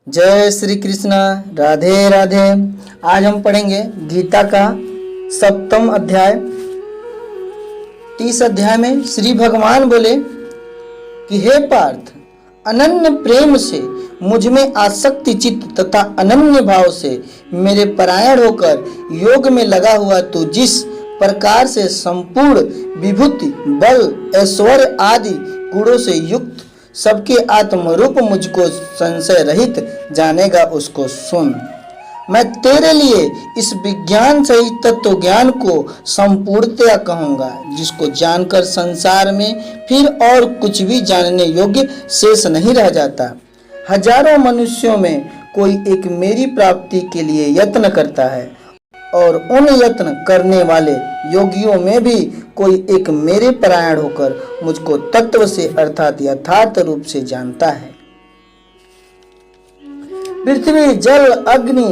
जय श्री कृष्णा। राधे राधे। आज हम पढ़ेंगे गीता का 7वां अध्याय। इस अध्याय में श्री भगवान बोले कि हे पार्थ, अनन्य प्रेम से मुझ में आसक्ति चित्त तथा अनन्य भाव से मेरे परायण होकर योग में लगा हुआ तू जिस प्रकार से संपूर्ण विभूति बल ऐश्वर्य आदि गुणों से युक्त सबके आत्मरूप मुझको संशय रहित जानेगा, उसको सुन। मैं तेरे लिए इस विज्ञान सहित तत्व ज्ञान को संपूर्णतया कहूँगा, जिसको जानकर संसार में फिर और कुछ भी जानने योग्य शेष नहीं रह जाता। हजारों मनुष्यों में कोई एक मेरी प्राप्ति के लिए यत्न करता है और उन यत्न करने वाले योगियों में भी कोई एक मेरे परायण होकर मुझको तत्व से अर्थात यथार्थ रूप से जानता है। पृथ्वी, जल, अग्नि,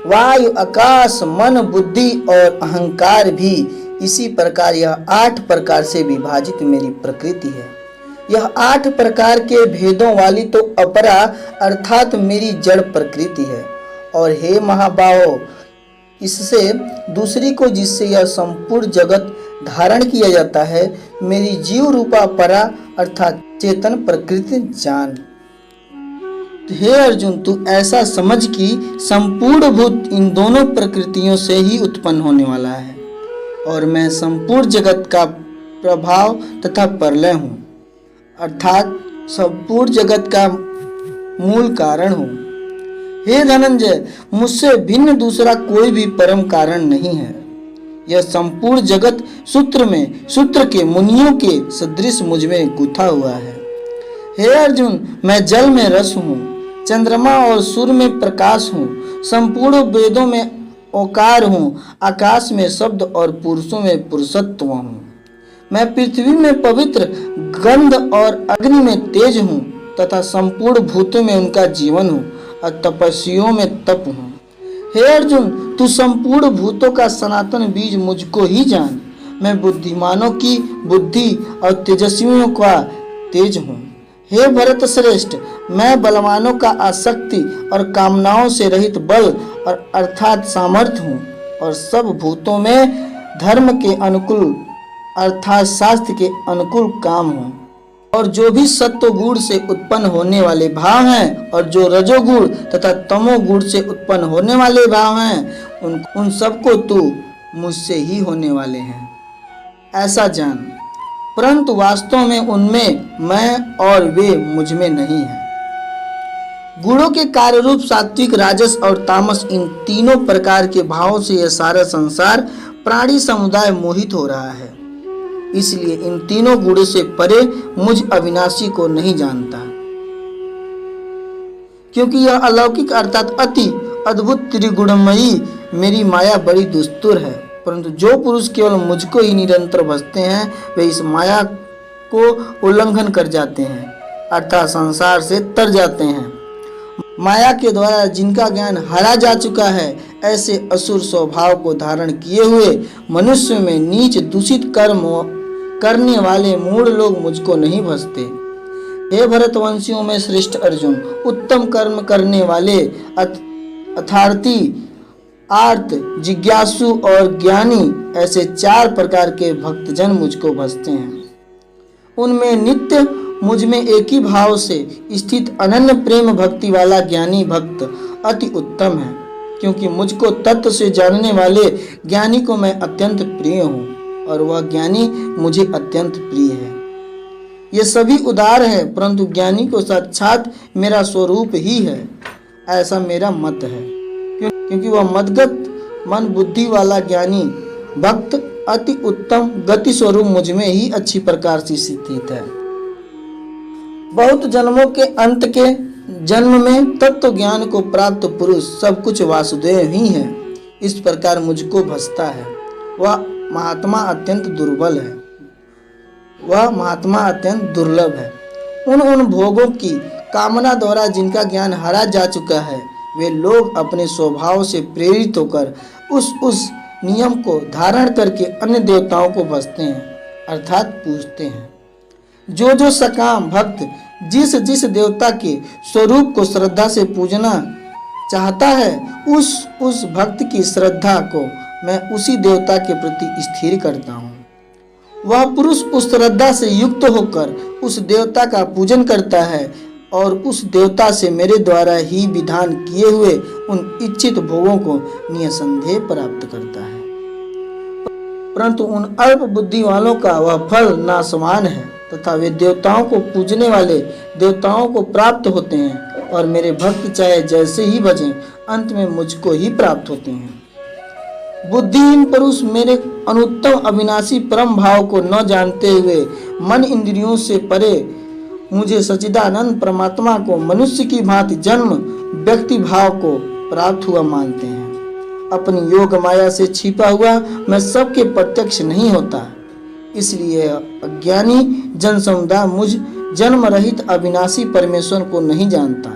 वायु, आकाश, मन, बुद्धि और अहंकार भी इसी प्रकार यह 8 प्रकार से विभाजित मेरी प्रकृति है। यह 8 प्रकार के भेदों वाली तो अपरा अर्थात मेरी जड़ प्रकृति है। और हे महाबाहो, इससे दूसरी को जिससे यह संपूर्ण जगत धारण किया जाता है, मेरी जीव रूपा परा अर्थात चेतन प्रकृति जान। हे अर्जुन, तू ऐसा समझ कि संपूर्ण भूत इन दोनों प्रकृतियों से ही उत्पन्न होने वाला है और मैं संपूर्ण जगत का प्रभाव तथा प्रलय हूँ, अर्थात संपूर्ण जगत का मूल कारण हूँ। हे धनंजय, मुझसे भिन्न दूसरा कोई भी परम कारण नहीं है। यह संपूर्ण जगत सूत्र के मुनियों के सदृश मुझ में गुथा हुआ है। हे अर्जुन, मैं जल में रस हूँ, चंद्रमा और सूर्य में प्रकाश हूँ, संपूर्ण वेदों में ओकार हूँ, आकाश में शब्द और पुरुषों में पुरुषत्व हूँ। मैं पृथ्वी में पवित्र गंध और अग्नि में तेज हूँ तथा संपूर्ण भूतों में उनका जीवन हूँ और तपस्वियों में तप हूँ। हे अर्जुन, तू संपूर्ण भूतों का सनातन बीज मुझको ही जान। मैं बुद्धिमानों की बुद्धि और तेजस्वियों का तेज हूँ। हे भरत श्रेष्ठ, मैं बलवानों का आसक्ति और कामनाओं से रहित बल और अर्थात सामर्थ्य हूँ और सब भूतों में धर्म के अनुकूल अर्थात शास्त्र के अनुकूल काम हूँ। और जो भी सत्व गुण से उत्पन्न होने वाले भाव हैं और जो रजोगुण तथा तमोगुण से उत्पन्न होने वाले भाव हैं, उन सबको तू मुझसे ही होने वाले हैं, ऐसा जान। परंतु वास्तव में उनमें मैं और वे मुझ में नहीं हैं। गुणों के कार्य रूप सात्विक, राजस और तामस, इन तीनों प्रकार के भावों से यह सारा संसार प्राणी समुदाय मोहित हो रहा है। इसलिए इन तीनों गुणों से परे मुझ अविनाशी को नहीं जानता, क्योंकि यह अलौकिक अर्थात अति अद्भुत त्रिगुणमयी मेरी माया बड़ी दुस्तुर है। परंतु जो पुरुष केवल मुझको ही निरंतर भजते हैं, वे इस माया को उल्लंघन कर जाते हैं अर्थात संसार से तर जाते हैं। माया के द्वारा जिनका ज्ञान हरा जा चुका है, ऐसे असुर स्वभाव को धारण किए हुए मनुष्य में नीच दूषित कर्म करने वाले मूढ़ लोग मुझको नहीं भजते। हे भरतवंशियों में श्रेष्ठ अर्जुन, उत्तम कर्म करने वाले अर्थार्थी, आर्त, जिज्ञासु और ज्ञानी, ऐसे 4 प्रकार के भक्तजन मुझको भजते हैं। उनमें नित्य मुझ में एक ही भाव से स्थित अनन्य प्रेम भक्ति वाला ज्ञानी भक्त अति उत्तम है, क्योंकि मुझको तत्व से जानने वाले ज्ञानी को मैं अत्यंत प्रिय हूँ और वह ज्ञानी मुझे अत्यंत प्रिय है। ये सभी उदार है, परंतु ज्ञानी को साक्षात मेरा स्वरूप ही है, ऐसा मेरा मत है। क्योंकि वह मदगत मन बुद्धि वाला ज्ञानी भक्त अति उत्तम गति स्वरूप मुझ में ही अच्छी प्रकार से स्थित है। बहुत जन्मों के अंत के जन्म में तत्व ज्ञान को प्राप्त पुरुष सब कुछ वासुदेव ही है, इस प्रकार मुझको भजता है। वह महात्मा अत्यंत दुर्बल है, वह महात्मा अत्यंत दुर्लभ है। उन भोगों की कामना द्वारा जिनका ज्ञान हरा जा चुका है, वे लोग अपने स्वभाव से प्रेरित होकर उस नियम को धारण करके अन्य देवताओं को भजते हैं अर्थात पूजते हैं। जो सकाम भक्त जिस जिस देवता के स्वरूप को श्रद्धा से पूजना चाहता है, उस भक्त की श्रद्धा को मैं उसी देवता के प्रति स्थिर करता हूँ। वह पुरुष उस श्रद्धा से युक्त होकर उस देवता का पूजन करता है और उस देवता से मेरे द्वारा ही विधान किए हुए उन इच्छित भोगों को निसंदेह प्राप्त करता है। परंतु उन अल्प बुद्धि वालों का वह फल नासमान है तथा वे देवताओं को पूजने वाले देवताओं को प्राप्त होते हैं और मेरे भक्त चाहे जैसे ही भजें अंत में मुझको ही प्राप्त होते हैं। बुद्धिहीन पुरुष मेरे अनुत्तम अविनाशी परम भाव को न जानते हुए मन इंद्रियों से परे मुझे सच्चिदानंद परमात्मा को मनुष्य की भांति जन्म व्यक्ति भाव को प्राप्त हुआ मानते हैं। अपनी योग माया से छिपा हुआ मैं सबके प्रत्यक्ष नहीं होता, इसलिए अज्ञानी जन समुदाय मुझ जन्म रहित अविनाशी परमेश्वर को नहीं जानता,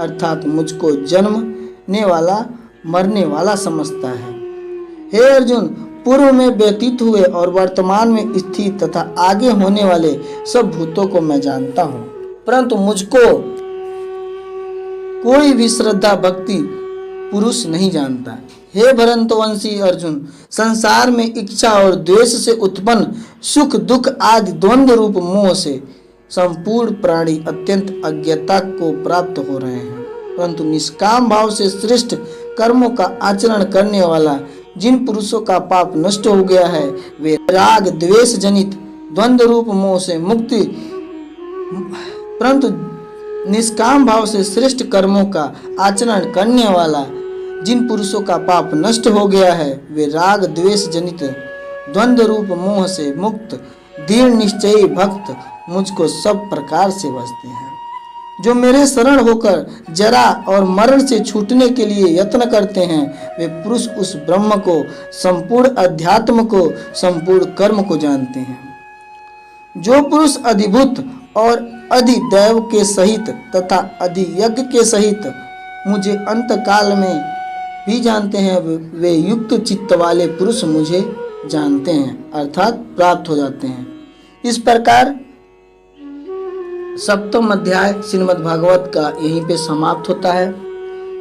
अर्थात मुझको जन्मने वाला मरने वाला समझता है। हे अर्जुन, पूर्व में व्यतीत हुए और वर्तमान में स्थित तथा आगे होने वाले सब भूतों को मैं जानता हूँ, परंतु मुझको कोई भी श्रद्धा भक्ति पुरुष नहीं जानता। हे भरतवंशी अर्जुन, संसार में इच्छा और द्वेष से उत्पन्न सुख दुख आदि द्वंद्व रूप मोह से संपूर्ण प्राणी अत्यंत अज्ञता को प्राप्त हो रहे हैं, परंतु निष्काम भाव से श्रेष्ठ कर्मों का आचरण करने वाला जिन पुरुषों का पाप नष्ट हो गया है, वे राग द्वेष जनित द्वंद्व रूप मोह से मुक्ति परंतु निष्काम भाव से श्रेष्ठ कर्मों का आचरण करने वाला जिन पुरुषों का पाप नष्ट हो गया है, वे राग द्वेष जनित द्वंद्व रूप मोह से मुक्त दृढ़ निश्चयी भक्त मुझको सब प्रकार से बसते हैं। जो मेरे शरण होकर जरा और मरण से छूटने के लिए यत्न करते हैं, वे पुरुष उस ब्रह्म को, संपूर्ण अध्यात्म को, संपूर्ण कर्म को जानते हैं। जो पुरुष अधिभूत और अधिदैव के सहित तथा अधियज्ञ के सहित मुझे अंत काल में भी जानते हैं, वे युक्त चित्त वाले पुरुष मुझे जानते हैं, अर्थात प्राप्त हो जाते हैं। इस प्रकार सप्तम अध्याय श्रीमद् भागवत का यहीं पे समाप्त होता है।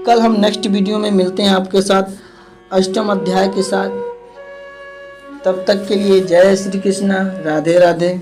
कल हम नेक्स्ट वीडियो में मिलते हैं आपके साथ अष्टम अध्याय के साथ। तब तक के लिए जय श्री कृष्णा, राधे राधे।